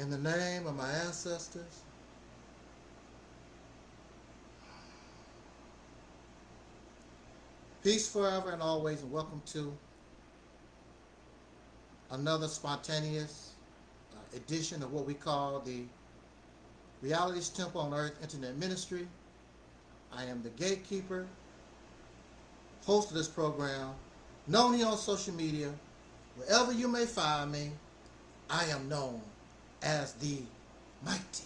In the name of my ancestors, peace forever and always, and welcome to another spontaneous edition of what we call the Reality's Temple on Earth Internet Ministry. I am the gatekeeper, host of this program, known here on social media. Wherever you may find me, I am known as the mighty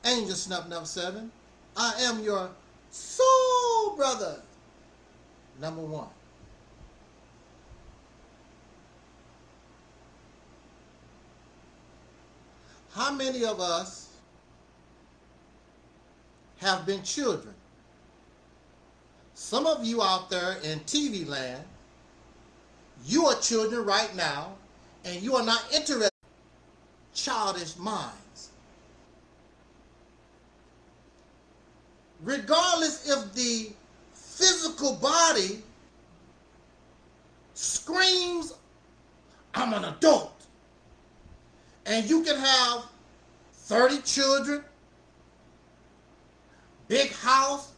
Angel Snuff Number 7. I am your soul brother, number 1. How many of us have been children? Some of you out there in TV land, you are children right now, and you are not interested in childish minds. Regardless if the physical body screams, I'm an adult, and you can have 30 children, big house,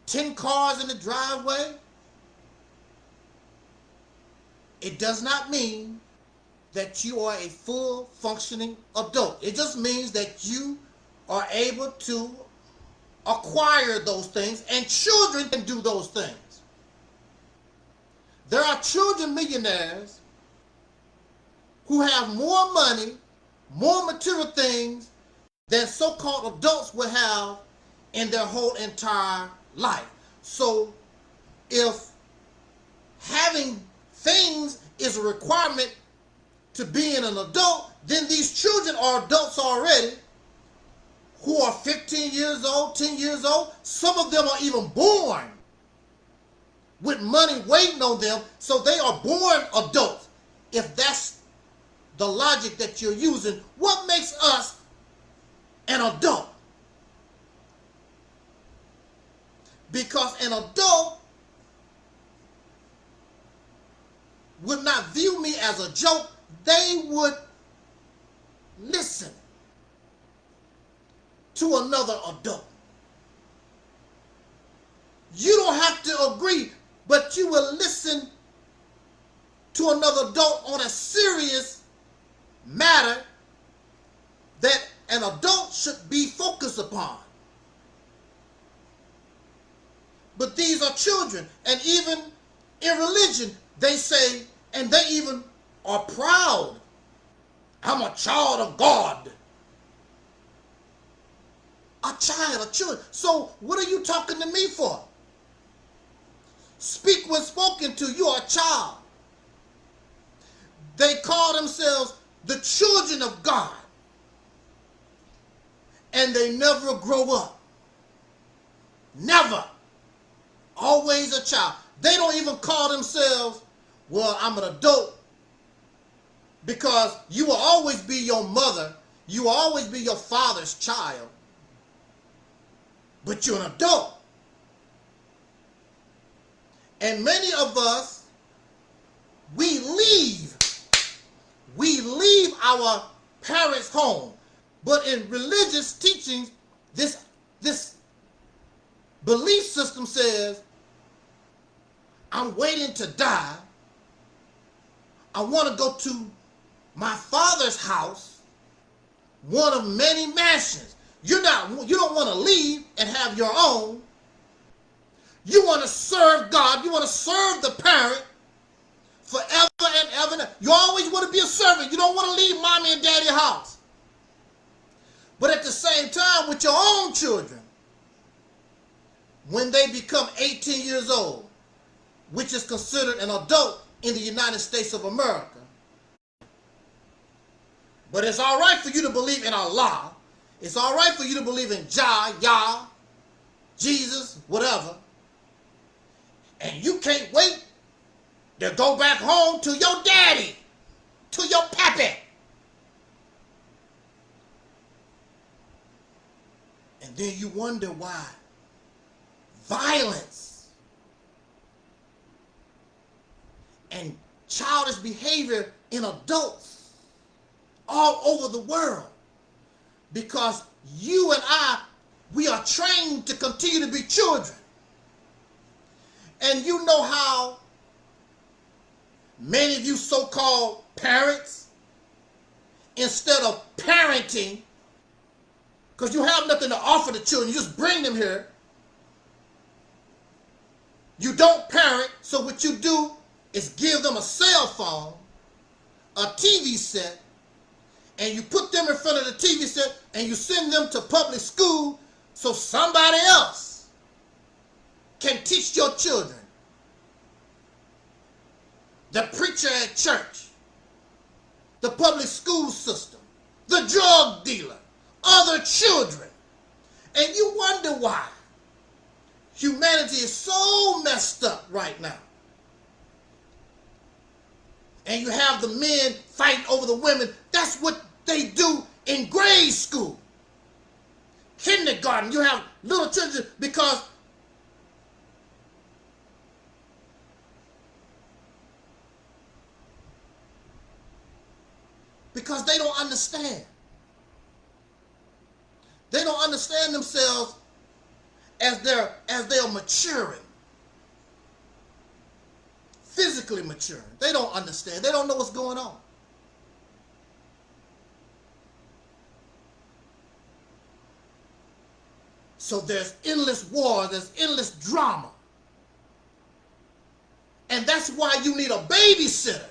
10 cars in the driveway, it does not mean that you are a full functioning adult. It just means that you are able to acquire those things, and children can do those things. There are children millionaires who have more money, more material things than so-called adults will have in their whole entire life. So if having things is a requirement to being an adult, then these children are adults already who are 15 years old, 10 years old. Some of them are even born with money waiting on them, so they are born adults. If that's the logic that you're using, what makes us an adult? Because an adult would not view me as a joke. They would listen to another adult. You don't have to agree, but you will listen to another adult on a serious matter that an adult should be focused upon. But these are children, and even in religion, they say, and they even are proud, I'm a child of God. A child, a children. So what are you talking to me for? Speak when spoken to. You are a child. They call themselves the children of God, and they never grow up. Never. Always a child. They don't even call themselves, well, I'm an adult, because you will always be your mother. You will always be your father's child. But you're an adult. And many of us, we leave our parents' home. But in religious teachings, this belief system says, I'm waiting to die. I want to go to my father's house, one of many mansions. You don't want to leave and have your own. You want to serve God. You want to serve the parent forever and ever. You always want to be a servant. You don't want to leave mommy and daddy's house. But at the same time, with your own children, when they become 18 years old, which is considered an adult in the United States of America. But it's all right for you to believe in Allah. It's all right for you to believe in Jah, Yah, Jesus, whatever. And you can't wait to go back home to your daddy, to your pappy. And then you wonder why violence and childish behavior in adults all over the world, because you and I, we are trained to continue to be children. And you know how many of you so-called parents, instead of parenting, because you have nothing to offer the children, you just bring them here. You don't parent, so what you do is give them a cell phone, a TV set, and you put them in front of the TV set and you send them to public school so somebody else can teach your children. The preacher at church, the public school system, the drug dealer, other children. And you wonder why humanity is so messed up right now. And you have the men fighting over the women. That's what they do in grade school, kindergarten. You have little children because they don't understand. They don't understand themselves as they're maturing. Physically maturing. They don't understand. They don't know what's going on. So there's endless war, there's endless drama. And that's why you need a babysitter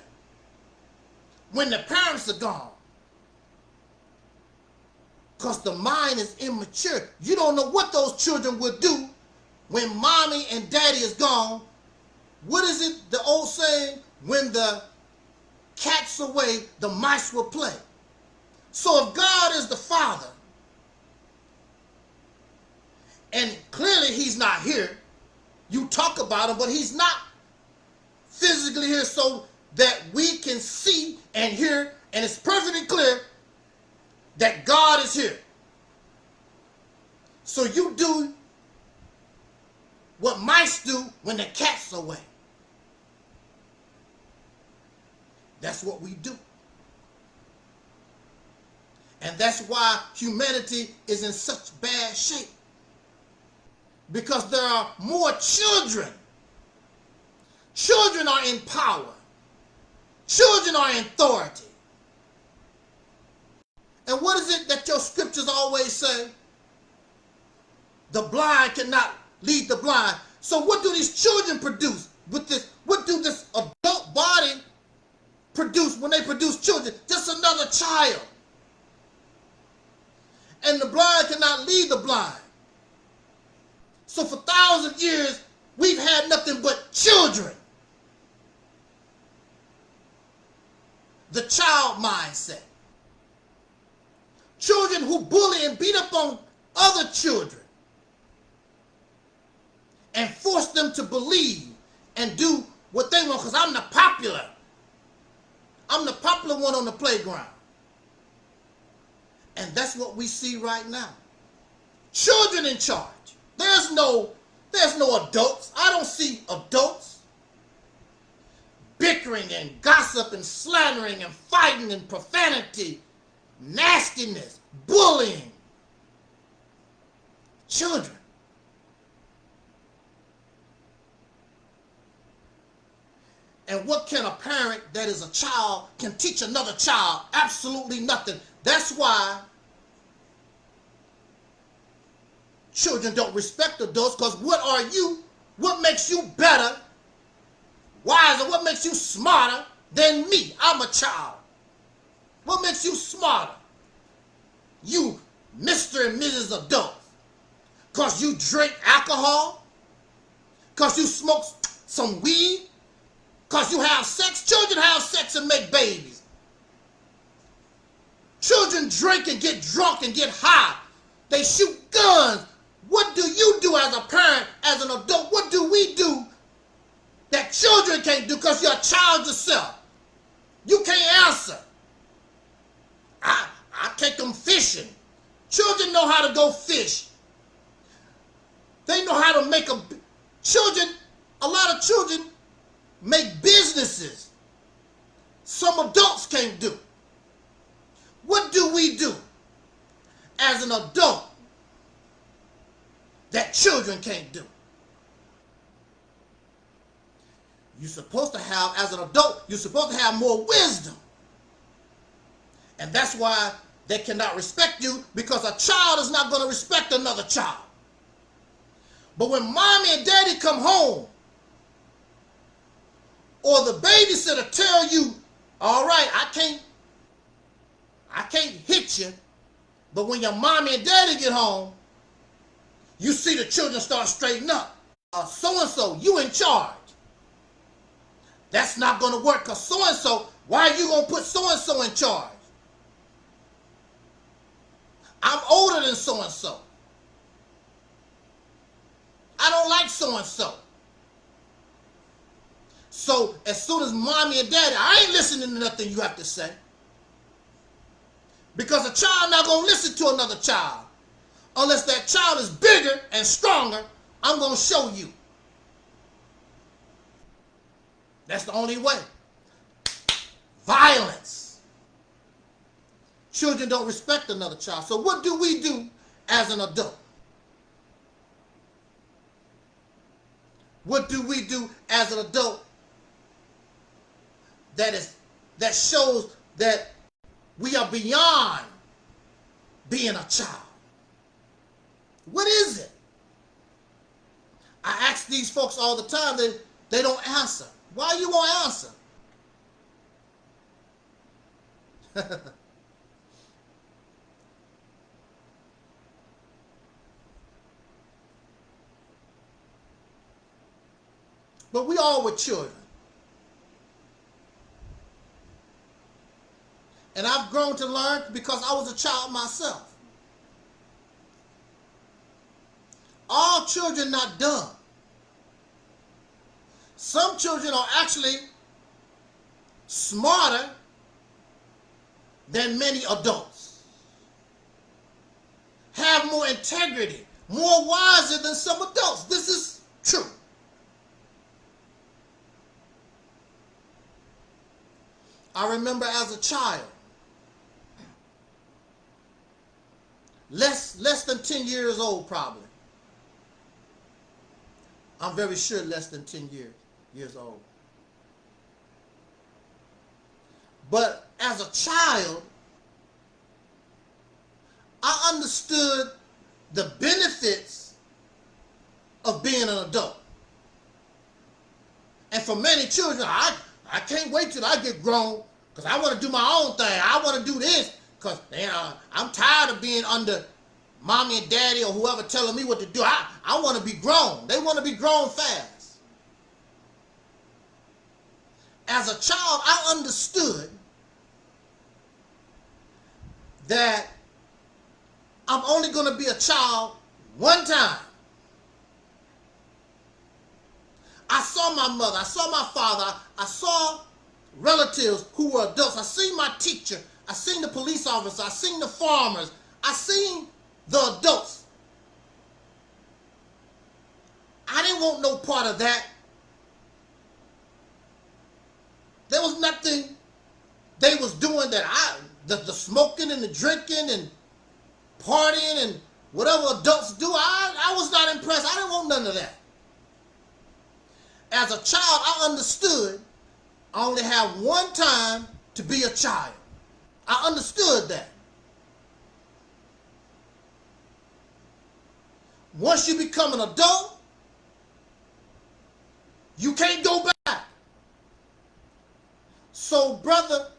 when the parents are gone. Because the mind is immature. You don't know what those children will do when mommy and daddy is gone. What is it, the old saying? When the cat's away, the mice will play. So if God is the Father, and clearly he's not here, you talk about him, but he's not physically here so that we can see and hear, and it's perfectly clear that God is here. So you do what mice do when the cat's away. That's what we do. And that's why humanity is in such bad shape. Because there are more children. Children are in power. Children are in authority. And what is it that your scriptures always say? The blind cannot lead the blind. So what do these children produce with this? What do this adult body produce when they produce children? Just another child. And the blind cannot lead the blind. So for thousands of years, we've had nothing but children. The child mindset. Children who bully and beat up on other children and force them to believe and do what they want because I'm the popular. I'm the popular one on the playground. And that's what we see right now. Children in charge. There's no adults. I don't see adults bickering and gossip and slandering and fighting and profanity, nastiness, bullying. Children. And what can a parent that is a child can teach another child? Absolutely nothing. That's why children don't respect adults, because what are you? What makes you better, wiser? What makes you smarter than me? I'm a child. What makes you smarter? You, Mr. and Mrs. Adult. Because you drink alcohol? Because you smoke some weed? Because you have sex? Children have sex and make babies. Children drink and get drunk and get high. They shoot guns. What do you do as a parent, as an adult? What do we do that children can't do because you're a child yourself? You can't answer. I take them fishing. Children know how to go fish. They know how to make a lot of children make businesses some adults can't do? What do we do as an adult that children can't do? You're supposed to have, as an adult, you're supposed to have more wisdom. And that's why they cannot respect you, because a child is not going to respect another child. But when mommy and daddy come home, or the babysitter tell you, all right, I can't hit you, but when your mommy and daddy get home, you see the children start straightening up. So-and-so, you in charge. That's not going to work, because so-and-so, why are you going to put so-and-so in charge? I'm older than so-and-so. I don't like so-and-so. So as soon as mommy and daddy, I ain't listening to nothing you have to say. Because a child not going to listen to another child. Unless that child is bigger and stronger, I'm going to show you. That's the only way. Violence. Children don't respect another child. So what do we do as an adult? What do we do as an adult that shows that we are beyond being a child? What is it? I ask these folks all the time, they don't answer. Why you won't answer? But we all were children. And I've grown to learn because I was a child myself. All children not dumb. Some children are actually smarter than many adults. Have more integrity, more wiser than some adults. This is true. I remember as a child, less than 10 years old probably. I'm very sure less than 10 years old. But as a child, I understood the benefits of being an adult. And for many children, I can't wait till I get grown because I want to do my own thing. I want to do this because I'm tired of being under mommy and daddy or whoever telling me what to do. I want to be grown. They want to be grown fast. As a child, I understood that I'm only going to be a child one time. I saw my mother, I saw my father, I saw relatives who were adults. I seen my teacher, I seen the police officer, I seen the farmers, I seen the adults. I didn't want no part of that. There was nothing they was doing that the smoking and the drinking and partying and whatever adults do, I was not impressed. I didn't want none of that. As a child, I understood I only have one time to be a child. I understood that. Once you become an adult, you can't go back. So brother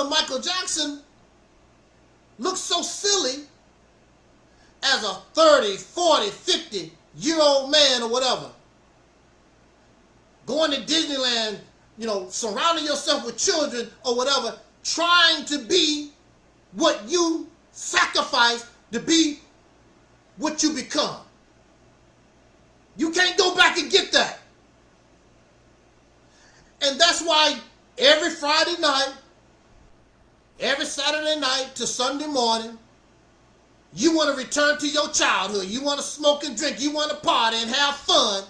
Michael Jackson looks so silly as a 30, 40, 50-year-old man or whatever. Going to Disneyland, surrounding yourself with children or whatever, trying to be what you sacrifice to be what you become. You can't go back and get that. And that's why every Friday night, every Saturday night to Sunday morning, you want to return to your childhood. You want to smoke and drink. You want to party and have fun.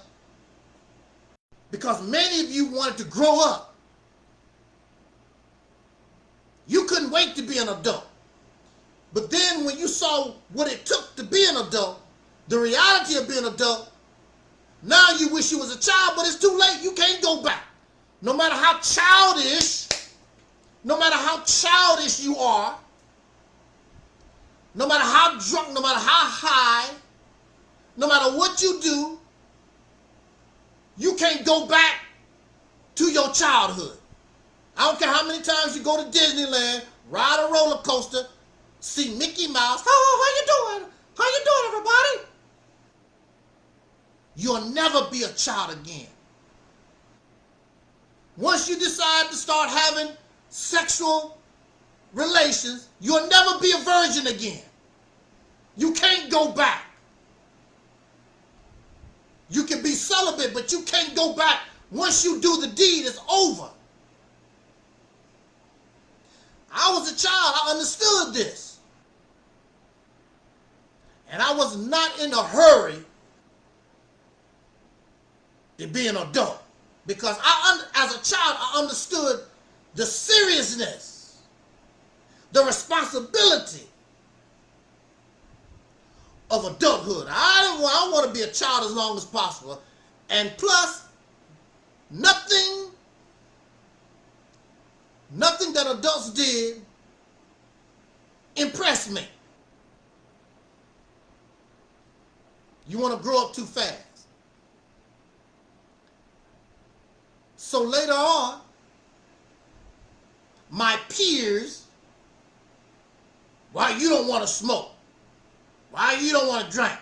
Because many of you wanted to grow up. You couldn't wait to be an adult. But then when you saw what it took to be an adult, the reality of being an adult, now you wish you was a child, but it's too late. You can't go back. No matter how childish you are, no matter how drunk, no matter how high, no matter what you do, you can't go back to your childhood. I don't care how many times you go to Disneyland, ride a roller coaster, see Mickey Mouse. Oh, how you doing? How you doing, everybody? You'll never be a child again. Once you decide to start having sexual relations, you'll never be a virgin again. You can't go back. You can be celibate, but you can't go back. Once you do the deed, it's over. I was a child. I understood this. And I was not in a hurry to be an adult. Because as a child, I understood the seriousness, the responsibility of adulthood. I want to be a child as long as possible. And plus, nothing that adults did impressed me. You want to grow up too fast. So later on, my peers, why you don't want to smoke? Why you don't want to drink?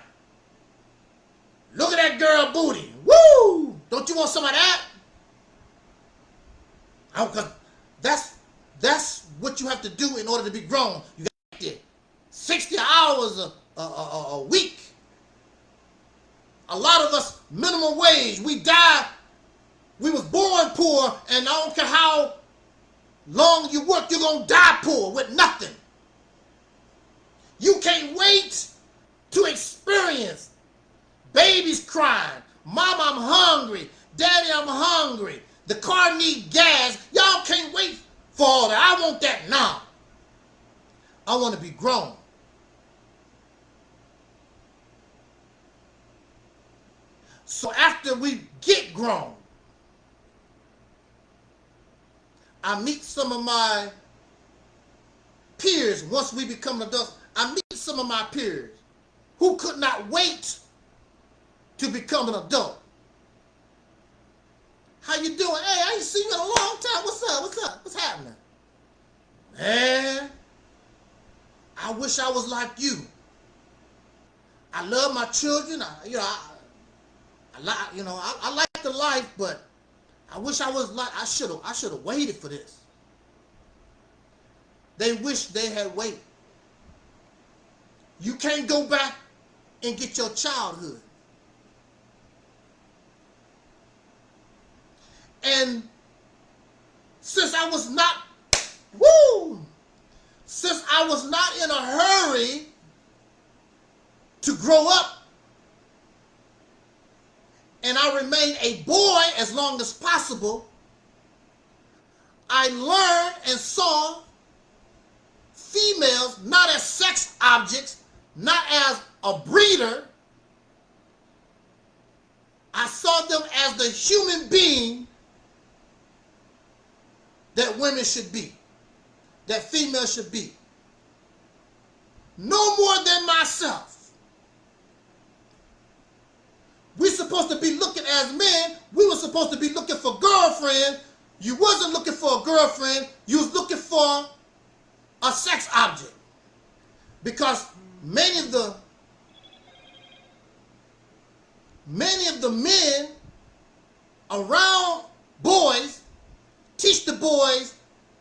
Look at that girl booty. Woo! Don't you want some of that? Because that's what you have to do in order to be grown. You got to 60 hours a week. A lot of us, minimum wage. We die. We was born poor, and I don't care how long you work, you're going to die poor with nothing. You can't wait to experience babies crying. Mom, I'm hungry. Daddy, I'm hungry. The car need gas. Y'all can't wait for all that. I want that now. I want to be grown. So after we get grown, I meet some of my peers. Once we become adults, I meet some of my peers who could not wait to become an adult. How you doing? Hey, I ain't seen you in a long time. What's up? What's up? What's happening? Man, I wish I was like you. I love my children. I like the life, but I wish I was like, I should have waited for this. They wish they had waited. You can't go back and get your childhood. And since I was not in a hurry to grow up, and I remained a boy as long as possible, I learned and saw females not as sex objects, not as a breeder. I saw them as the human being that women should be, that females should be. No more than myself. We're supposed to be looking as men. We were supposed to be looking for girlfriend. You wasn't looking for a girlfriend. You was looking for a sex object. Because many of the men around boys teach the boys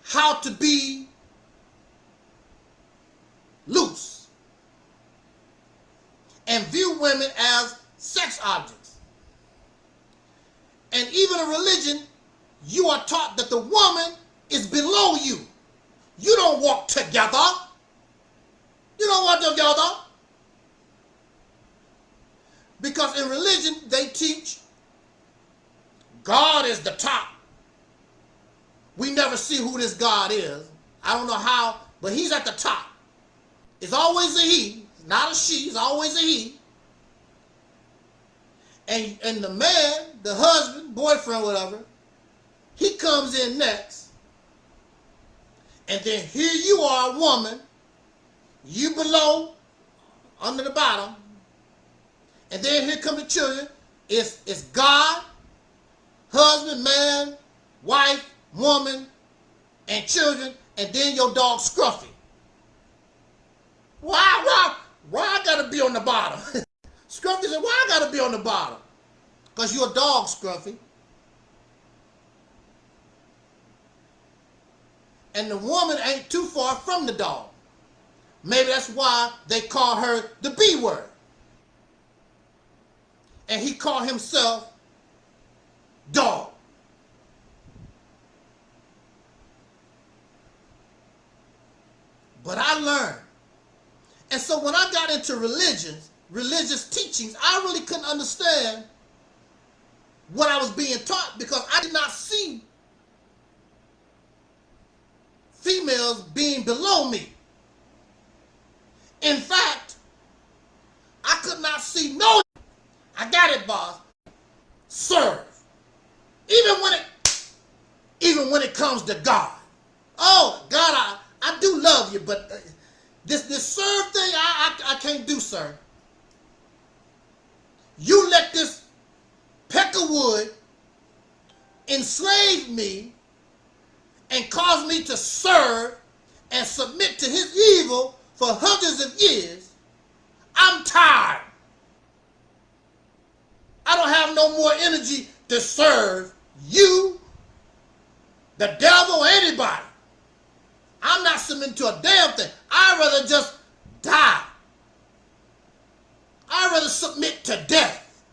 how to be loose and view women as sex objects. And even in religion, you are taught that the woman is below you. You don't walk together. You don't walk together. Because in religion, they teach God is the top. We never see who this God is. I don't know how, but he's at the top. It's always a he, not a she. It's always a he. And the man, the husband, boyfriend, whatever, he comes in next. And then here you are, a woman, you below, under the bottom. And then here come the children. It's God, husband, man, wife, woman, and children, and then your dog Scruffy. Why I gotta be on the bottom? Scruffy said, why I gotta be on the bottom? Because you're a dog, Scruffy. And the woman ain't too far from the dog. Maybe that's why they call her the B word. And he called himself dog. But I learned. And so when I got into religious teachings, I really couldn't understand what I was being taught because I did not see females being below me. In fact, I could not see no, I got it, boss, serve. Even when it comes to God. Oh, God, I do love you, but this serve thing, I can't do, sir. You let this peck of wood enslave me and cause me to serve and submit to his evil for hundreds of years. I'm tired. I don't have no more energy to serve you, the devil, or anybody. I'm not submitting to a damn thing. I'd rather just die. I'd rather submit to death.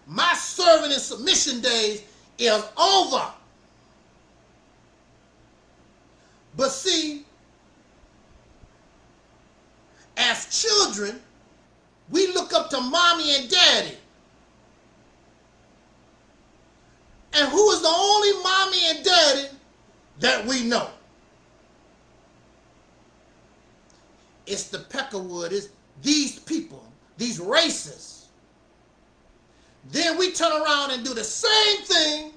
My serving and submission days is over. But see, as children, we look up to mommy and daddy. And who is the only mommy and daddy that we know? It's the peckerwood. It's these people, these races. Then we turn around and do the same thing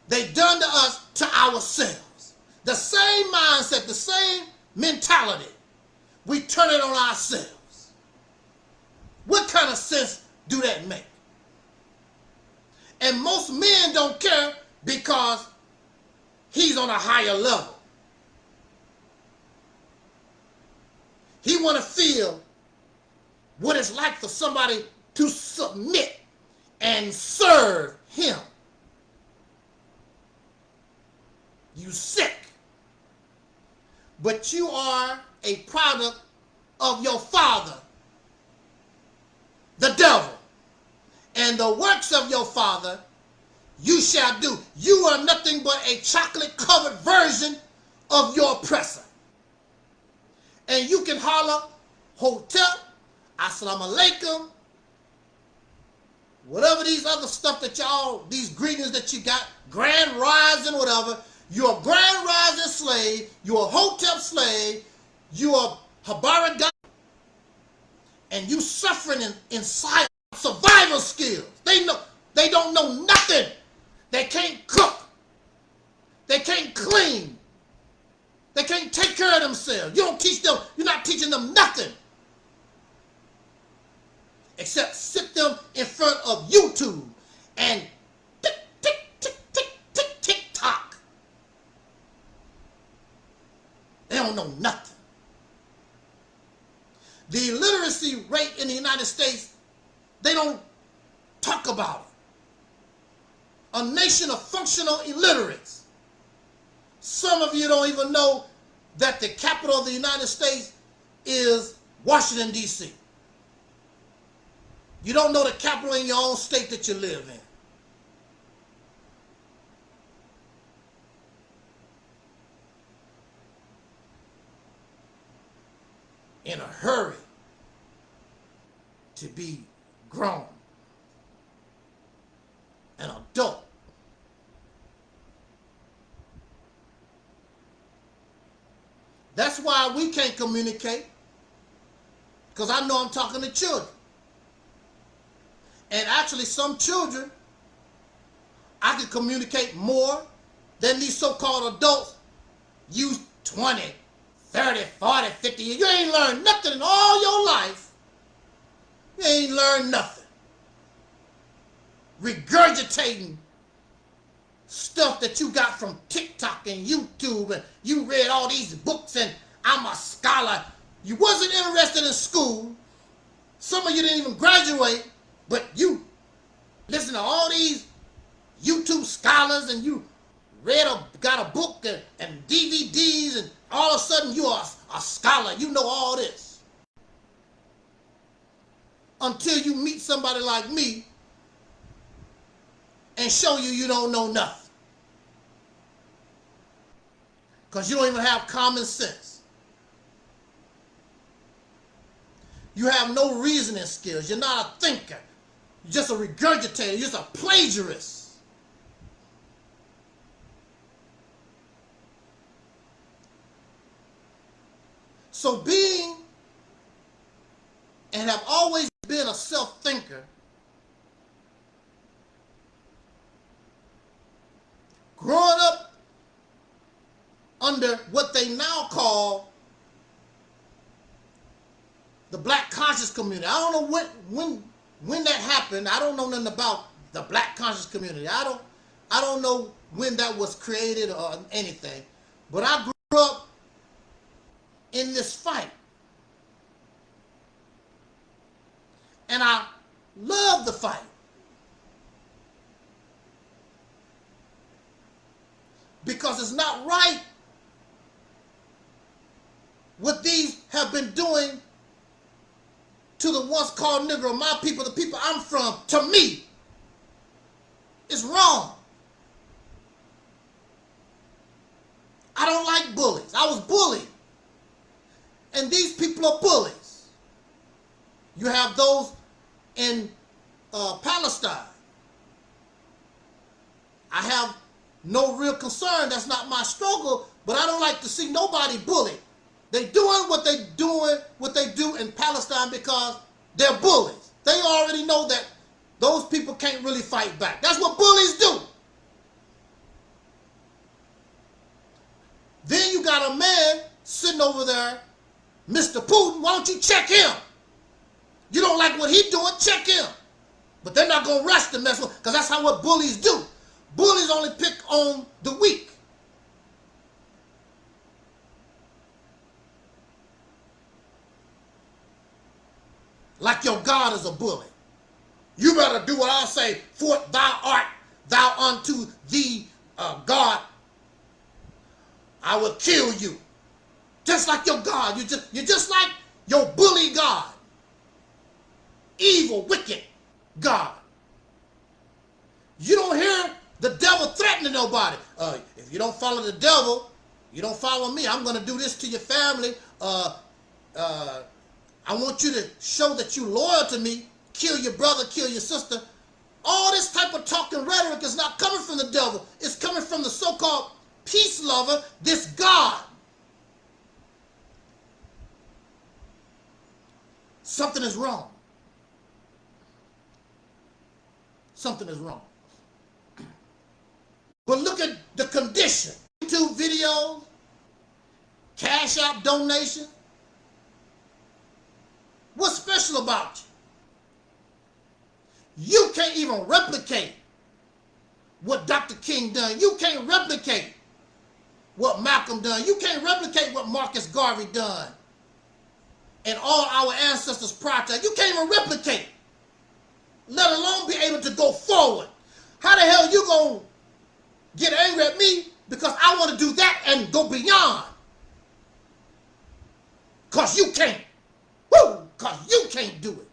they done to us to ourselves. The same mindset, the same mentality. We turn it on ourselves. What kind of sense do that make? And most men don't care because he's on a higher level. He want to feel what it's like for somebody to submit and serve him. You sick. But you are a product of your father, the devil. And the works of your father you shall do. You are nothing but a chocolate-covered version of your oppressor. And you can holler, Hotep, Assalamu Alaikum, whatever these other stuff that y'all, these greetings that you got, Grand Rising, whatever. You're a Grand Rising slave. You're a Hotep slave. You're a Habara God. And you suffering in silence. Survival skills. They don't know nothing. They can't cook. They can't clean. They can't take care of themselves. You don't teach them. You're not teaching them nothing. Except sit them in front of YouTube and tick, tick, tick, tick, tick, tick, tock. They don't know nothing. The illiteracy rate in the United States, they don't talk about it. A nation of functional illiterates. Some of you don't even know that the capital of the United States is Washington, D.C. You don't know the capital in your own state that you live in. In a hurry to be grown, an adult. That's why we can't communicate, because I know I'm talking to children. And actually some children, I can communicate more than these so-called adults. You 20, 30, 40, 50 years. You ain't learned nothing in all your life. You ain't learned nothing. Regurgitating stuff that you got from TikTok and YouTube, and you read all these books and I'm a scholar. You wasn't interested in school. Some of you didn't even graduate, but you listen to all these YouTube scholars and you got a book and DVDs, and all of a sudden you are a scholar. You know all this. Until you meet somebody like me and show you don't know nothing. Because you don't even have common sense. You have no reasoning skills. You're not a thinker. You're just a regurgitator. You're just a plagiarist. So being and have always been a self-thinker, growing up under what they now call the black conscious community. I don't know when that happened. I don't know nothing about the black conscious community. I don't know when that was created or anything. But I grew up in this fight. And I love the fight. Because it's not right what these have been doing to the once called Negro, my people, the people I'm from. To me, it's wrong. I don't like bullies. I was bullied. And these people are bullies. You have those in Palestine. I have no real concern. That's not my struggle. But I don't like to see nobody bullied. They doing what they do in Palestine because they're bullies. They already know that those people can't really fight back. That's what bullies do. Then you got a man sitting over there, Mr. Putin. Why don't you check him? You don't like what he's doing, check him. But they're not going to rush to mess with, because that's how what bullies do. Bullies only pick on the weak. Like your God is a bully. You better do what I say, for thou art thou unto thee, God. I will kill you. Just like your God. You're just like your bully God. Evil, wicked God. You don't hear the devil threatening nobody. If you don't follow the devil, you don't follow me. I'm going to do this to your family. I want you to show that you're loyal to me. Kill your brother, kill your sister. All this type of talking rhetoric is not coming from the devil. It's coming from the so-called peace lover, this God. Something is wrong. Something is wrong. But look at the condition. YouTube videos, Cash App donation. What's special about you? You can't even replicate what Dr. King done. You can't replicate what Malcolm done. You can't replicate what Marcus Garvey done. And all our ancestors prior to that. You can't even replicate. Let alone be able to go forward. How the hell you gonna get angry at me because I want to do that and go beyond? Because you can't. Woo! Because you can't do it.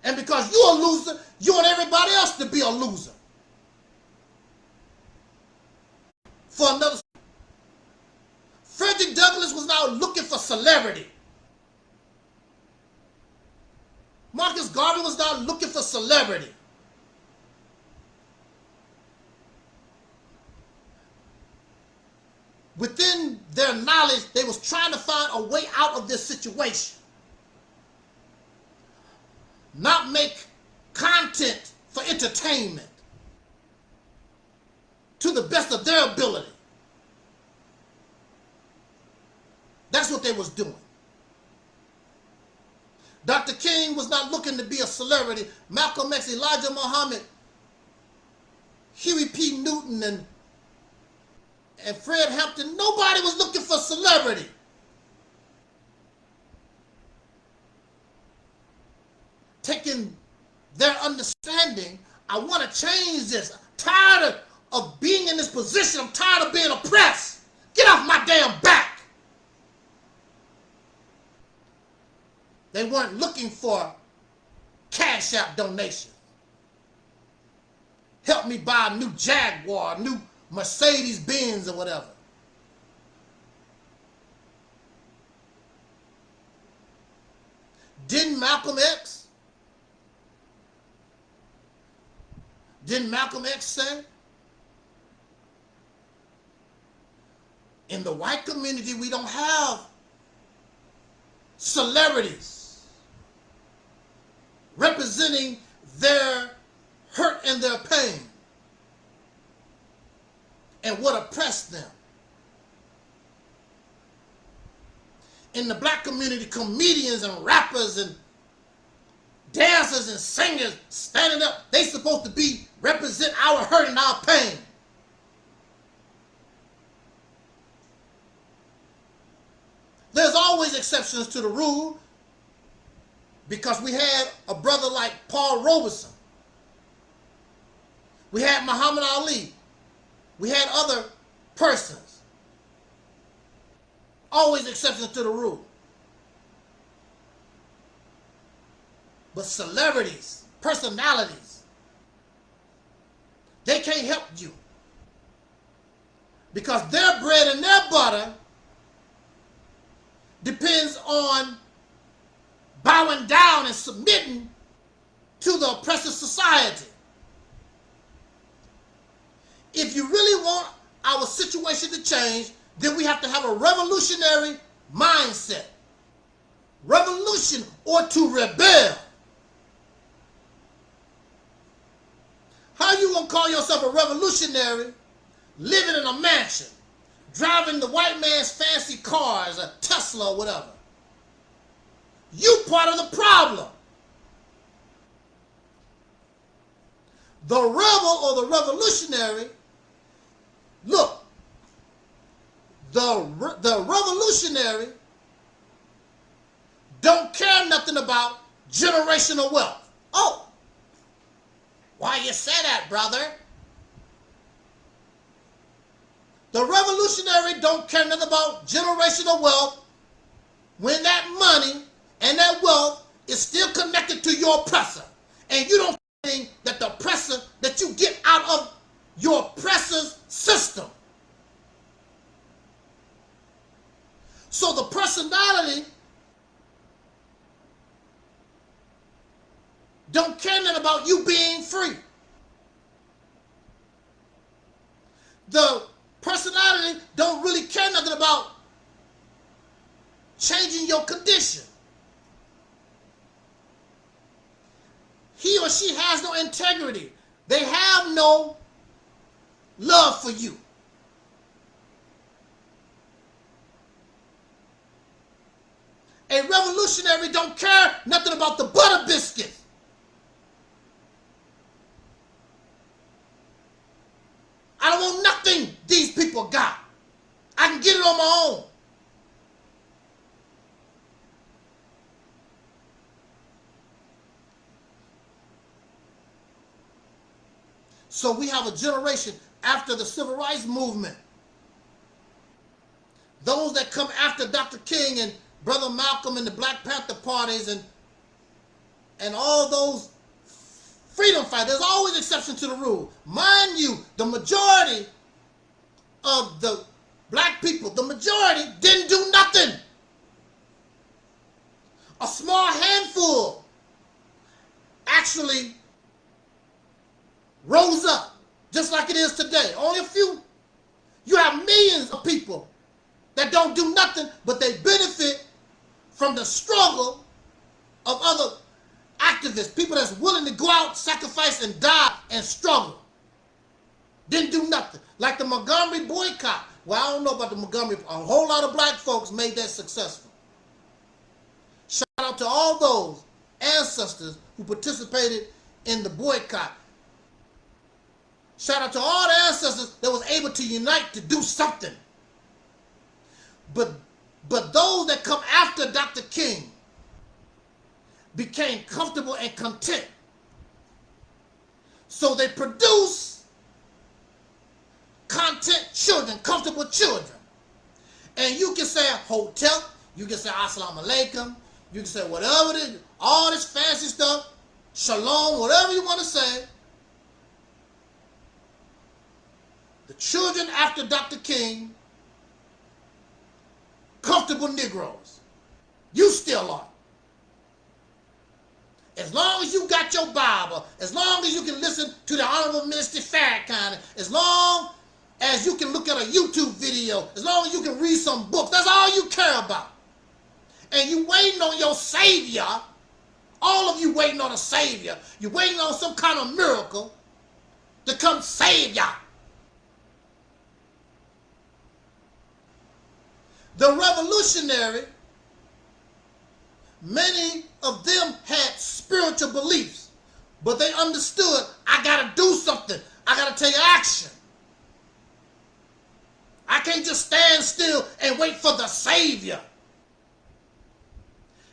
And because you're a loser, you want everybody else to be a loser. For another, Frederick Douglass was now looking for celebrity. Marcus Garvey was now looking for celebrity. Within their knowledge. They was trying to find a way out of this situation. Not make content for entertainment to the best of their ability. That's what they was doing. Dr. King was not looking to be a celebrity. Malcolm X, Elijah Muhammad, Huey P. Newton, and Fred Hampton, nobody was looking for celebrity. Taking their understanding, I want to change this. I'm tired of being in this position. I'm tired of being oppressed. Get off my damn back. They weren't looking for Cash App donations. Help me buy a new Jaguar, a new Mercedes Benz or whatever. Didn't Malcolm X say, in the white community we don't have celebrities representing their hurt and their pain and what oppressed them. In the black community, comedians and rappers and dancers and singers standing up, they supposed to be represent our hurt and our pain. There's always exceptions to the rule, because we had a brother like Paul Robeson. We had Muhammad Ali. We had other persons. Always exceptions to the rule. But celebrities, personalities, they can't help you, because their bread and their butter depends on bowing down and submitting to the oppressive society. If you really want our situation to change, then we have to have a revolutionary mindset. Revolution, or to rebel. How you gonna call yourself a revolutionary living in a mansion, driving the white man's fancy cars, a Tesla or whatever? You part of the problem. The rebel or the revolutionary, look, the revolutionary don't care nothing about generational wealth. Oh, why you say that, brother? The revolutionary don't care nothing about generational wealth when that money and that wealth is still connected to your oppressor. And you don't think that the oppressor, that you get out of your oppressor's system. So the personality don't care nothing about you being free. The personality don't really care nothing about changing your condition. He or she has no integrity. They have no love for you. A revolutionary don't care nothing about the butter biscuits. I don't want nothing these people got. I can get it on my own. So we have a generation after the Civil Rights Movement. Those that come after Dr. King and Brother Malcolm and the Black Panther parties and all those freedom fighters. There's always exception to the rule. Mind you, the majority of the black people, the majority didn't do nothing. A small handful actually rose up, just like it is today. Only a few. You have millions of people that don't do nothing, but they benefit from the struggle of other activists, people that's willing to go out, sacrifice, and die and struggle. Didn't do nothing. Like the Montgomery boycott. Well, I don't know about the Montgomery. A whole lot of black folks made that successful. Shout out to all those ancestors who participated in the boycott. Shout out to all the ancestors that was able to unite to do something. But those that come after Dr. King became comfortable and content. So they produce content children, comfortable children. And you can say hotel, you can say assalamu alaikum, you can say whatever it is, all this fancy stuff, shalom, whatever you want to say. The children after Dr. King, comfortable Negroes. You still are. As long as you got your Bible, as long as you can listen to the Honorable Minister Farrakhan, as long as you can look at a YouTube video, as long as you can read some books, that's all you care about. And you waiting on your Savior, all of you waiting on a Savior, you're waiting on some kind of miracle to come save you. The revolutionary, many of them had spiritual beliefs, but they understood, I gotta do something. I gotta take action. I can't just stand still and wait for the Savior.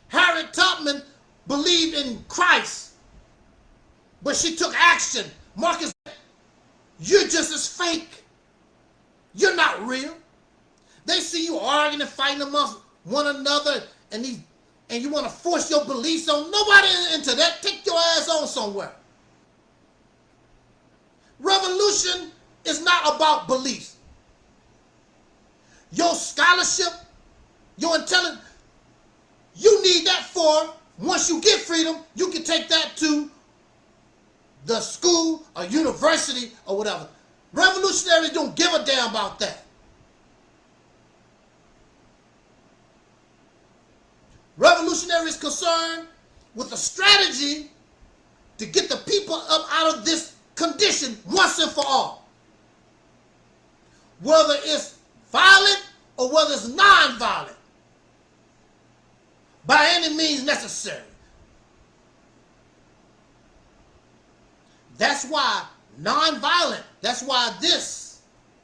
Harriet Tubman believed in Christ, but she took action. Marcus, you're just as fake. You're not real. They see you arguing and fighting amongst one another, and you want to force your beliefs on nobody into that. Take your ass on somewhere. Revolution is not about beliefs. Your scholarship, your intelligence, you need that for, once you get freedom, you can take that to the school or university or whatever. Revolutionaries don't give a damn about that. Revolutionaries concerned with a strategy to get the people up out of this condition once and for all. Whether it's violent or whether it's non-violent. By any means necessary. That's why non-violent, that's why this,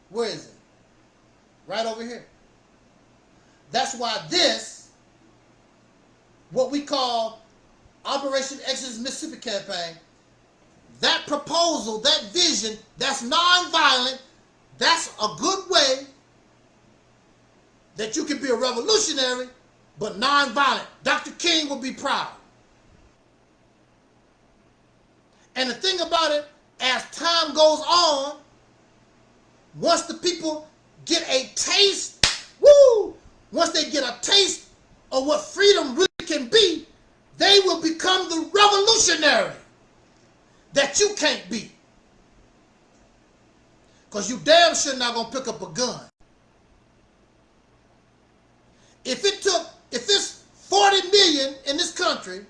where is it? Right over here. That's why this, what we call Operation Exodus Mississippi campaign, that proposal, that vision, that's non-violent, that's a good way that you can be a revolutionary, but non-violent. Dr. King will be proud. And the thing about it, as time goes on, once the people get a taste, once they get a taste of what freedom really can be, they will become the revolutionary that you can't be. Because you damn sure not going to pick up a gun. If it's 40 million in this country,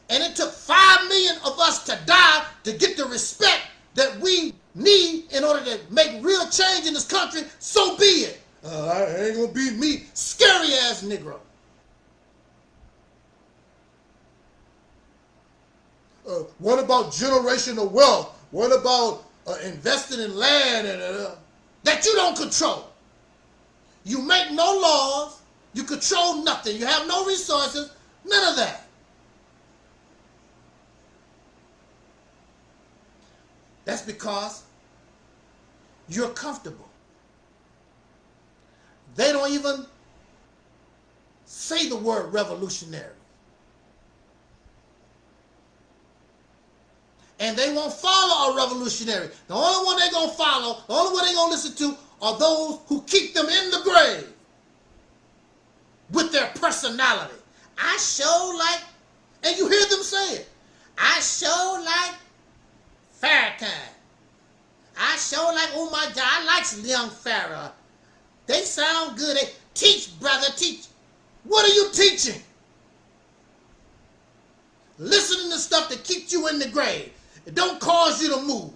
and it took 5 million of us to die to get the respect that we need in order to make real change in this country, so be it. I ain't gonna be me, scary ass Negro. What about generational wealth? What about investing in land that you don't control? You make no laws, you control nothing, you have no resources, none of that. That's because you're comfortable. They don't even say the word revolutionary. And they won't follow a revolutionary. The only one they're going to follow, the only one they're going to listen to are those who keep them in the grave with their personality. I sure like, and you hear them say it, I sure like Farrakhan. I sure like, oh my God, I like young Farrah. They sound good. They teach, brother, teach. What are you teaching? Listening to stuff that keeps you in the grave. It don't cause you to move.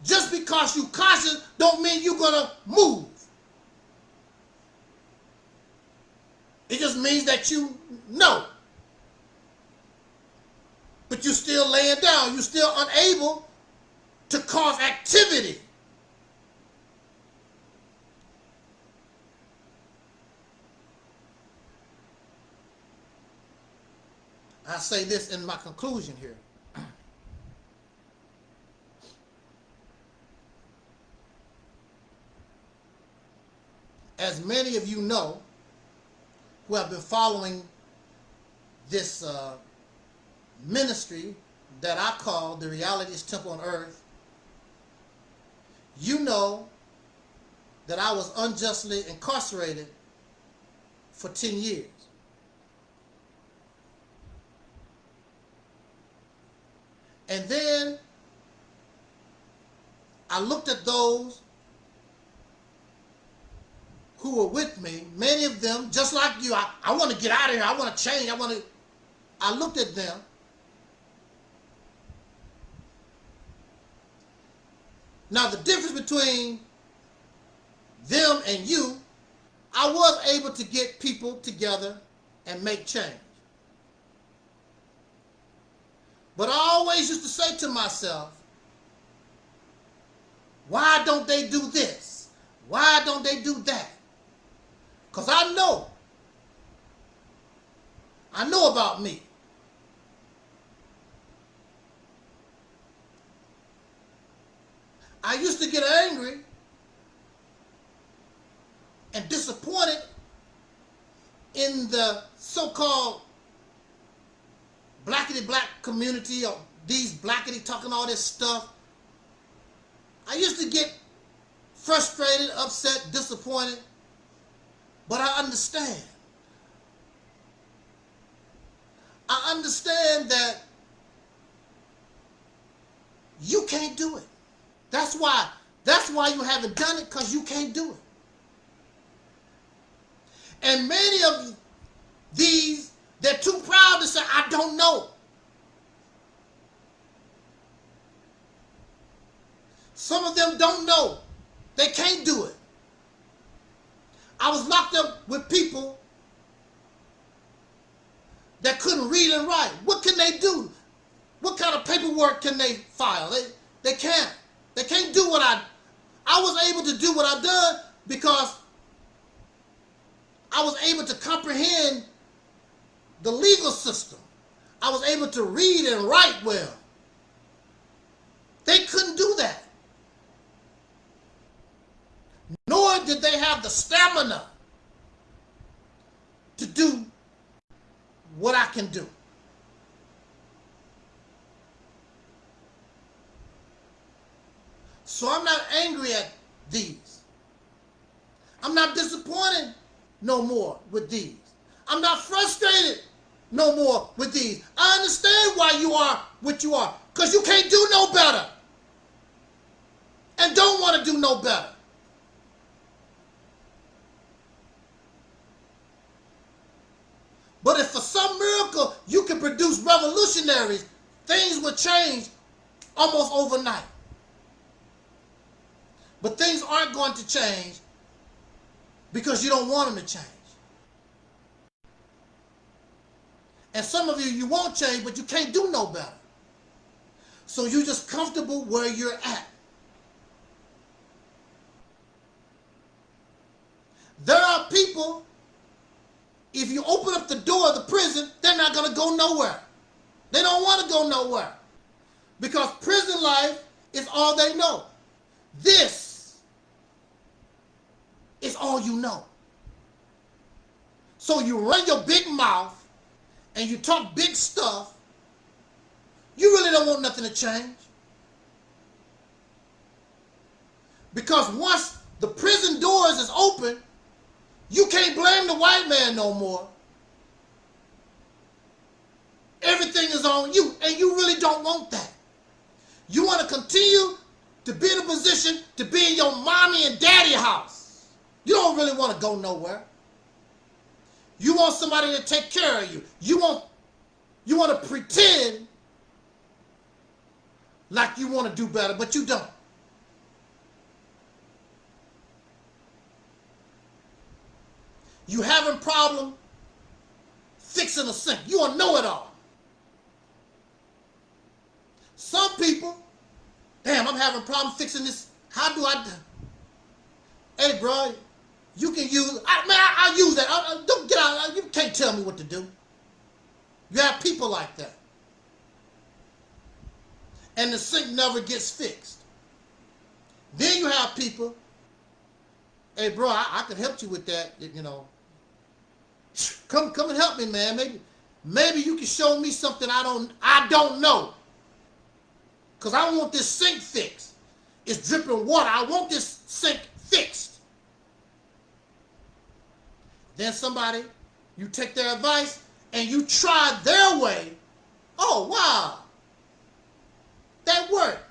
Just because you conscious don't mean you're going to move. It just means that you know. But you're still laying down. You're still unable to cause activity. I say this in my conclusion here. As many of you know, who have been following this ministry that I call the Reality's Temple on Earth, you know that I was unjustly incarcerated for 10 years. And then I looked at those who were with me, many of them, just like you, I want to get out of here, I want to change, I looked at them. Now the difference between them and you, I was able to get people together and make change. But I always used to say to myself, why don't they do this? Why don't they do that? Because I know about me. I used to get angry and disappointed in the so-called blackity-black community, or these blackity talking all this stuff. I used to get frustrated, upset, disappointed, but I understand. I understand that you can't do it. That's why you haven't done it, because you can't do it. And many of these, they're too proud to say, I don't know. Some of them don't know. They can't do it. I was locked up with people that couldn't read and write. What can they do? What kind of paperwork can they file? They can't. They can't do what I was able to do what I done because I was able to comprehend the legal system. I was able to read and write well. They couldn't do that. Nor did they have the stamina to do what I can do. So I'm not angry at these. I'm not disappointed no more with these. I'm not frustrated no more with these. I understand why you are what you are, because you can't do no better and don't want to do no better. But if for some miracle you can produce revolutionaries, things will change almost overnight. But things aren't going to change because you don't want them to change. And some of you won't change, but you can't do no better. So you're just comfortable where you're at. There are people, if you open up the door of the prison, they're not going to go nowhere. They don't want to go nowhere. Because prison life is all they know. This is all you know. So you run your big mouth and you talk big stuff. You really don't want nothing to change. Because once the prison doors is open, you can't blame the white man no more. Everything is on you, and you really don't want that. You want to continue to be in a position to be in your mommy and daddy house. You don't really want to go nowhere. You want somebody to take care of you. You want to pretend like you want to do better, but you don't. You having problem fixing a sink. You a know-it-all. Some people, damn, I'm having a problem fixing this. How do I do? Hey, bro, you can use, I'll use that. Don't get out. You can't tell me what to do. You have people like that. And the sink never gets fixed. Then you have people, hey, bro, I can help you with that, you know. Come and help me, man. Maybe you can show me something I don't know. Because I want this sink fixed. It's dripping water. I want this sink fixed. Then somebody, you take their advice and you try their way. Oh, wow. That worked.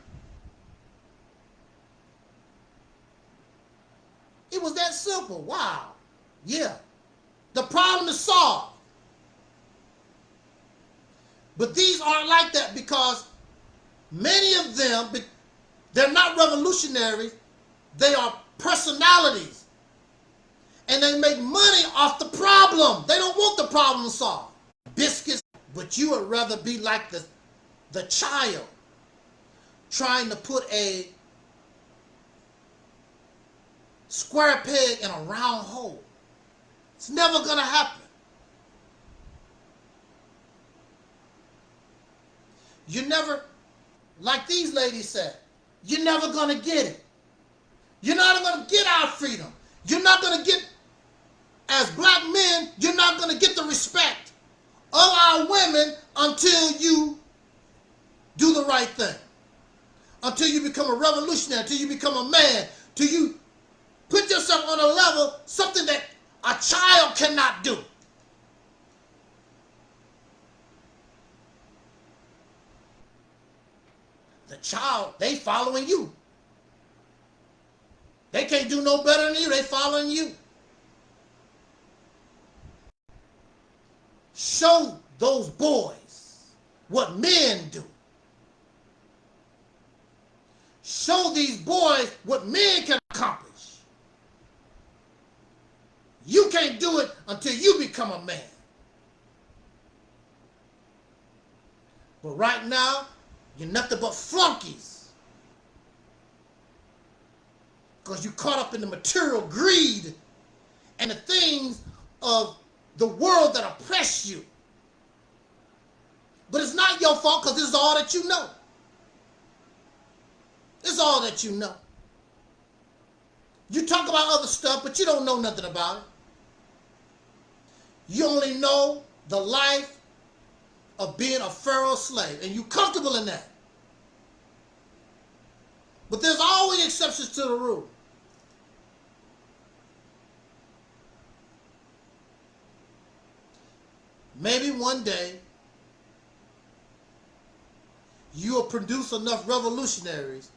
It was that simple. Wow. Yeah. The problem is solved. But these aren't like that because many of them, they're not revolutionaries. They are personalities. And they make money off the problem. They don't want the problem solved. Biscuits, but you would rather be like the child trying to put a square peg in a round hole. It's never going to happen. You never, like these ladies said, you're never going to get it. You're not going to get our freedom. You're not going to get, as black men, you're not going to get the respect of our women until you do the right thing. Until you become a revolutionary, until you become a man, till you put yourself on a level, something that a child cannot do. The child, they following you. They can't do no better than you. They following you. Show those boys what men do. Show these boys what men can accomplish. You can't do it until you become a man. But right now, you're nothing but flunkies. Because you caught up in the material greed and the things of the world that oppress you. But it's not your fault because this is all that you know. It's all that you know. You talk about other stuff, but you don't know nothing about it. You only know the life of being a Pharaoh slave, and you're comfortable in that. But there's always exceptions to the rule. Maybe one day you will produce enough revolutionaries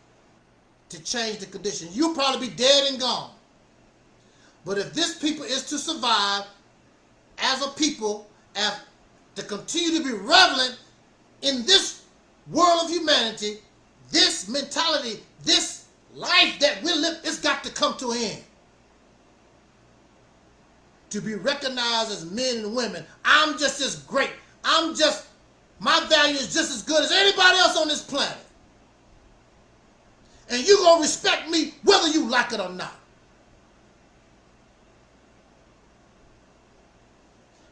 to change the conditions. You'll probably be dead and gone. But if this people is to survive as a people, as to continue to be relevant in this world of humanity, this mentality, this life that we live, it's got to come to an end. To be recognized as men and women. I'm just as great. My value is just as good as anybody else on this planet. And you're going to respect me whether you like it or not.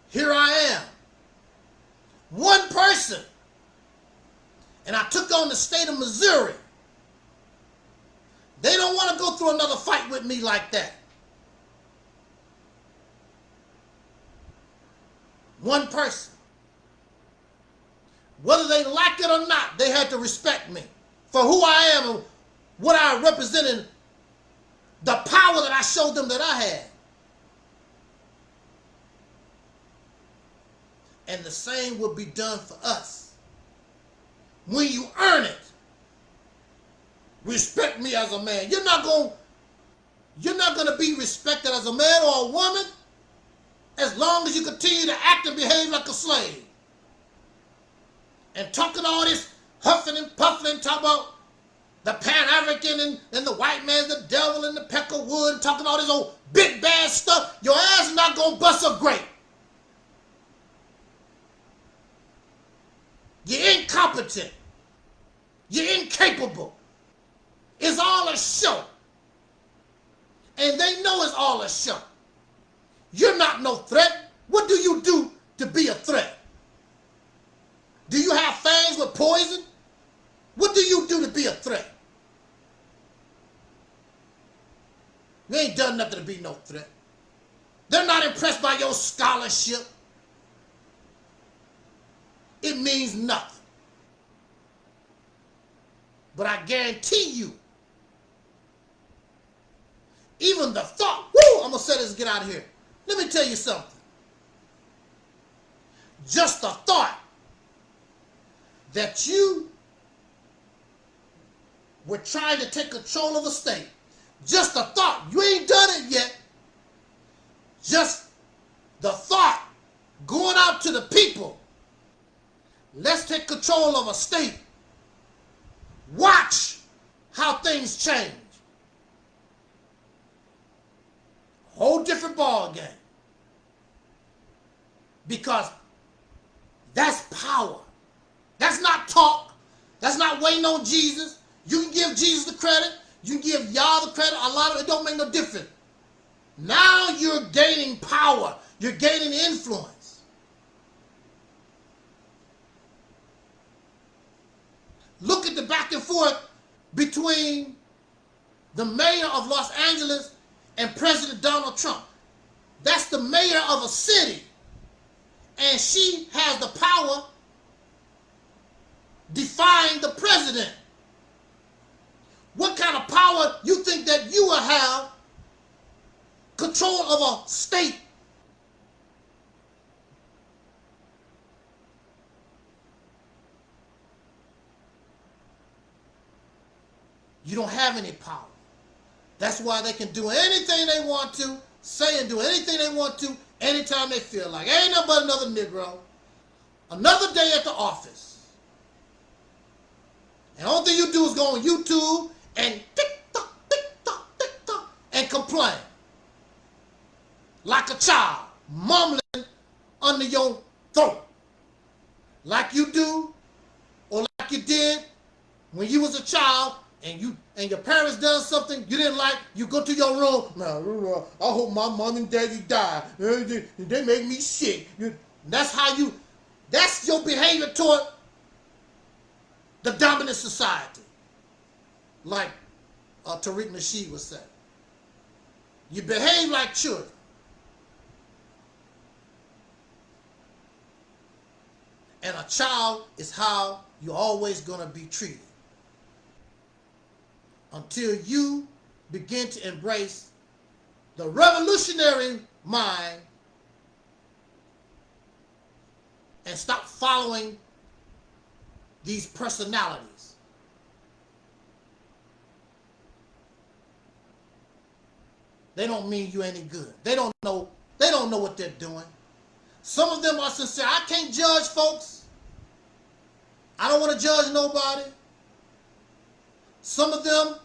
Here I am. One person. And I took on the state of Missouri. They don't want to go through another fight with me like that. One person. Whether they like it or not, they had to respect me for who I am and what I represented, the power that I showed them that I had. And the same will be done for us. When you earn it, respect me as a man. You're not gonna be respected as a man or a woman as long as you continue to act and behave like a slave. And talking all this huffing and puffing and talking about the Pan-African and the white man's the devil and the pecker wood and talking all this old big bad stuff, your ass is not gonna bust a grape. You're incompetent. You're incapable. It's all a show. And they know it's all a show. You're not no threat. What do you do to be a threat? Do you have fangs with poison? What do you do to be a threat? You ain't done nothing to be no threat. They're not impressed by your scholarship. It means nothing. But I guarantee you, even the thought, woo, I'm going to say this and get out of here. Let me tell you something. Just the thought that you were trying to take control of a state, just the thought, you ain't done it yet, just the thought going out to the people, let's take control of a state, watch how things change. Whole different ball game. Because that's power. That's not talk. That's not waiting on Jesus. You can give Jesus the credit. You can give y'all the credit. A lot of it don't make no difference. Now you're gaining power. You're gaining influence. Look at the back and forth between the mayor of Los Angeles and President Donald Trump. That's the mayor of a city. And she has the power defying the president. What kind of power you think that you will have control of a state? You don't have any power. That's why they can do anything they want to, say and do anything they want to, anytime they feel like. Ain't nothing but another Negro. Another day at the office. And the only thing you do is go on YouTube and tick-tock, tick-tock, tick-tock, and complain. Like a child, mumbling under your throat. Like you do, or like you did when you was a child, and your parents done something you didn't like, you go to your room, I hope my mom and daddy die. They make me sick. That's your behavior toward the dominant society. Like Tariq Nasheed would say. You behave like children. And a child is how you're always going to be treated. Until you begin to embrace the revolutionary mind and stop following these personalities. They don't mean you any good. They don't know what they're doing. Some of them are sincere. I can't judge folks. I don't want to judge nobody. Some of them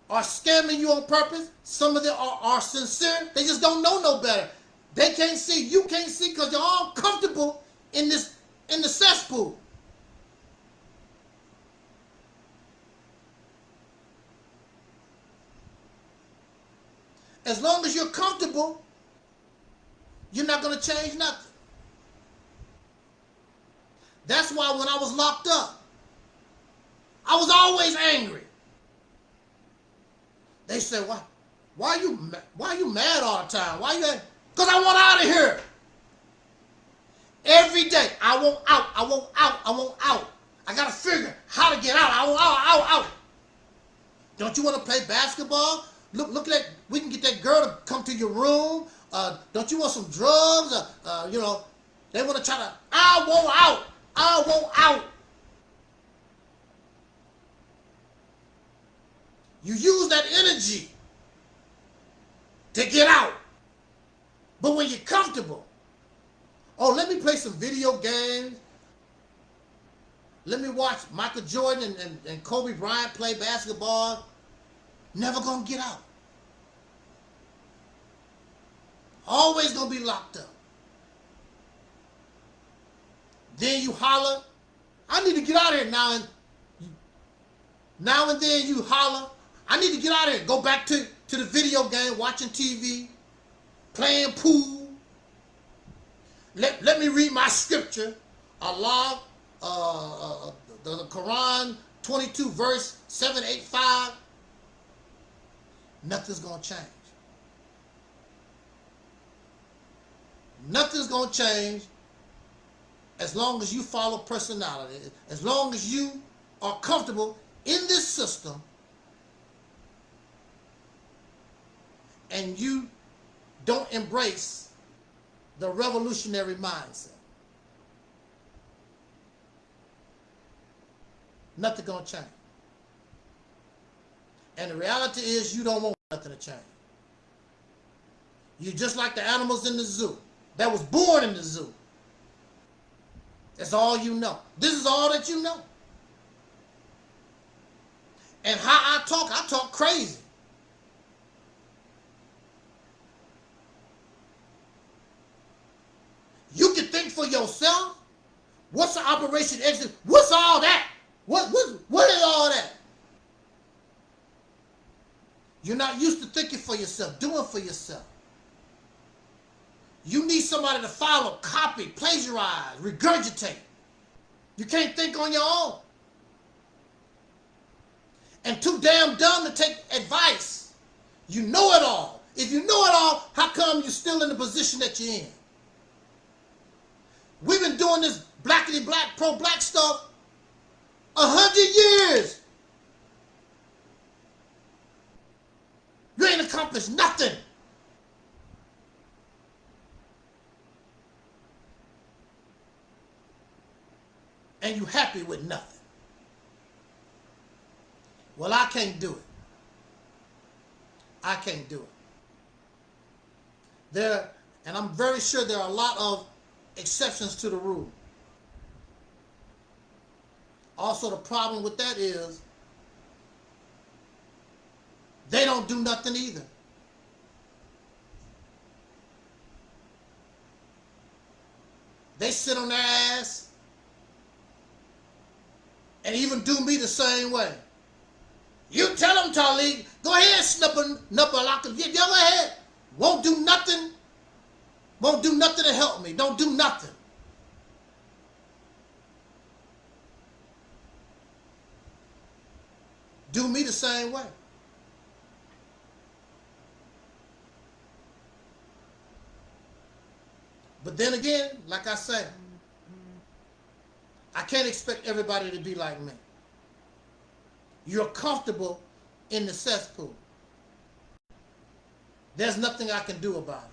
are scamming you on purpose. Some of them are sincere. They just don't know no better. They can't see. You can't see because you're all comfortable in the cesspool. As long as you're comfortable, you're not going to change nothing. That's why when I was locked up, I was always angry. They said, why are you mad all the time? Why you? Because I want out of here. Every day, I want out, I want out, I want out. I got to figure how to get out. I want out. Don't you want to play basketball? Look at that. We can get that girl to come to your room. Don't you want some drugs? They want to try to, I want out. You use that energy to get out. But when you're comfortable, oh, let me play some video games. Let me watch Michael Jordan and Kobe Bryant play basketball. Never gonna get out. Always gonna be locked up. Then you holler, I need to get out of here now. Now and then you holler, I need to get out of here. Go back to the video game, watching TV, playing pool. Let me read my scripture. Allah, the Quran, 22 verse 785. Nothing's gonna change. Nothing's gonna change as long as you follow personality. As long as you are comfortable in this system and you don't embrace the revolutionary mindset. Nothing gonna change. And the reality is you don't want nothing to change. You're just like the animals in the zoo that was born in the zoo. That's all you know. This is all that you know. And how I talk crazy. You can think for yourself. What's the Operation Exit? What's all that? What is all that? You're not used to thinking for yourself, doing for yourself. You need somebody to follow, copy, plagiarize, regurgitate. You can't think on your own. And too damn dumb to take advice. You know it all. If you know it all, how come you're still in the position that you're in? We've been doing this blackity black, pro-black stuff 100 years. You ain't accomplished nothing. And you happy with nothing. Well, I can't do it. I can't do it. And I'm very sure there are a lot of exceptions to the rule. Also, the problem with that is they don't do nothing either. They sit on their ass and even do me the same way. You tell them, Taalik, go ahead, snipper, go ahead. Won't do nothing. Won't do nothing to help me. Don't do nothing. Do me the same way. But then again, like I said, I can't expect everybody to be like me. You're comfortable in the cesspool. There's nothing I can do about it.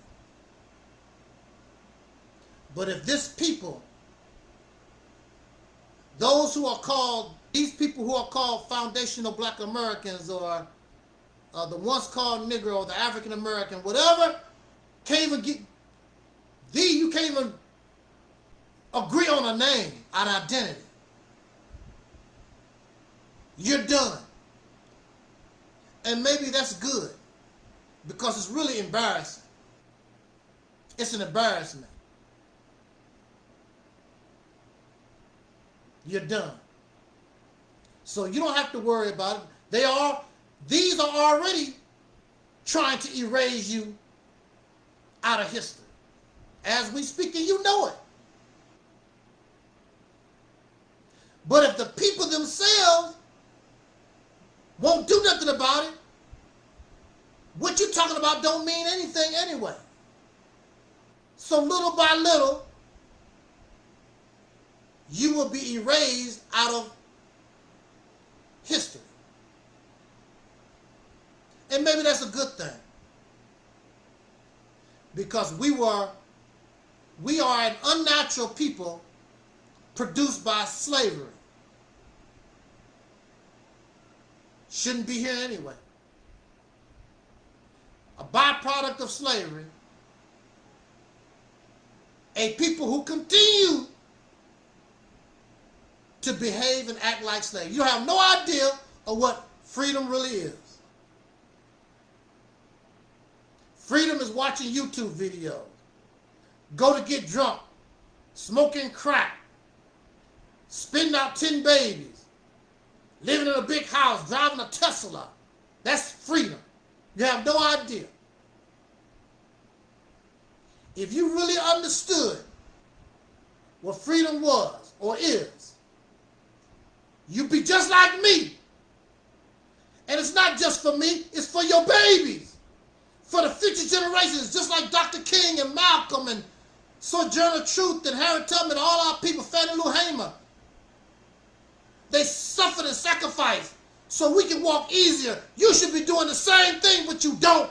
But if this people, those who are called, these people who are called foundational black Americans, or the once called Negro, or the African American, whatever, can't even get, you can't even agree on a name, an identity. You're done. And maybe that's good, because it's really embarrassing. It's an embarrassment. You're done. So you don't have to worry about it. These are already trying to erase you out of history. As we speak, and you know it. But if the people themselves won't do nothing about it, what you're talking about don't mean anything anyway. So little by little, you will be erased out of history. And maybe that's a good thing. Because we are an unnatural people produced by slavery. shouldn't be here anyway. A byproduct of slavery. A people who continue to behave and act like slaves. You have no idea of what freedom really is. Freedom is watching YouTube videos, go to get drunk, smoking crack, spitting out 10 babies, living in a big house, driving a Tesla. That's freedom. You have no idea. If you really understood what freedom was or is, you'd be just like me. And it's not just for me, it's for your babies, for the future generations, just like Dr. King and Malcolm and Sojourner Truth and Harriet Tubman and all our people, Fannie Lou Hamer. They suffered and sacrificed so we can walk easier. You should be doing the same thing, but you don't.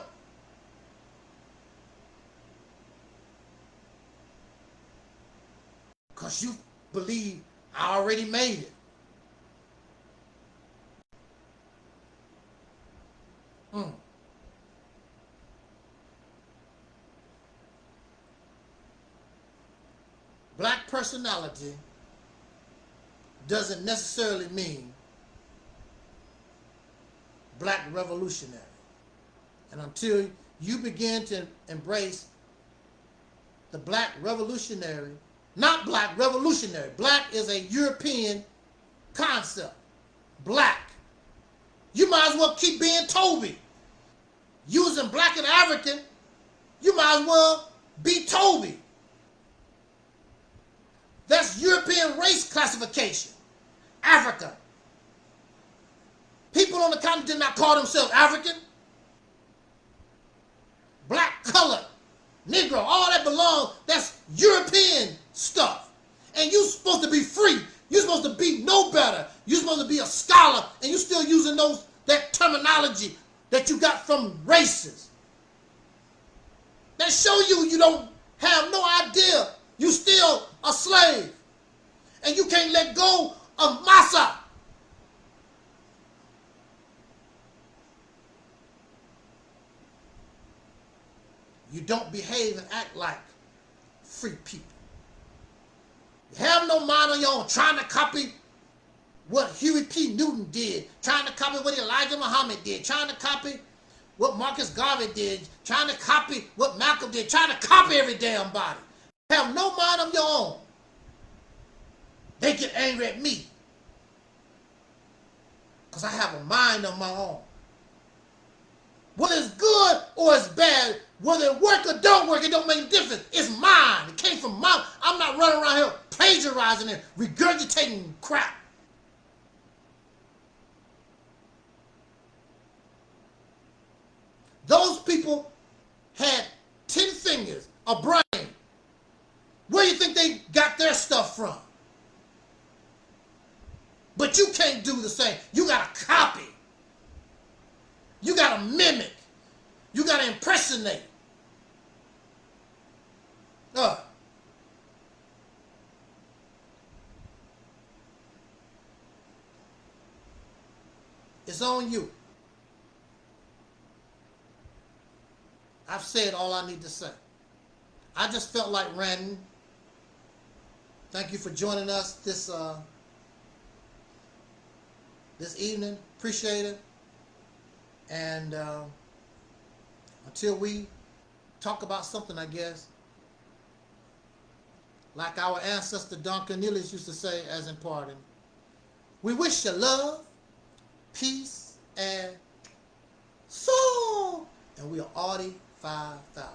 Because you believe I already made it. Black personality doesn't necessarily mean black revolutionary. And until you begin to embrace the black revolutionary, not black revolutionary, black is a European concept. Black. You might as well keep being Toby. Using black and African, you might as well be Toby. That's European race classification. Africa. People on the continent did not call themselves African. Black, colored, Negro, all that belongs, that's European stuff. And you're supposed to be free. You're supposed to be no better. You're supposed to be a scholar, and you're still using that terminology that you got from races. That show you don't have no idea. You still a slave. And you can't let go of massa. You don't behave and act like free people. You have no mind on your own, trying to copy what Huey P. Newton did, trying to copy what Elijah Muhammad did, trying to copy what Marcus Garvey did, trying to copy what Malcolm did, trying to copy every damn body. You have no mind of your own. They get angry at me because I have a mind of my own. Whether it's good or it's bad, whether it work or don't work, it don't make a difference. It's mine. It came from mine. I'm not running around here plagiarizing and regurgitating crap. Those people had 10 fingers, a brain. Where do you think they got their stuff from? But you can't do the same. You got to copy. You got to mimic. You got to impersonate. It's on you. I've said all I need to say. I just felt like ranting. Thank you for joining us this evening. Appreciate it. And until we talk about something, I guess, like our ancestor Don Cornelius used to say as in pardon, we wish you love, peace, and soul. And we are already 5,000.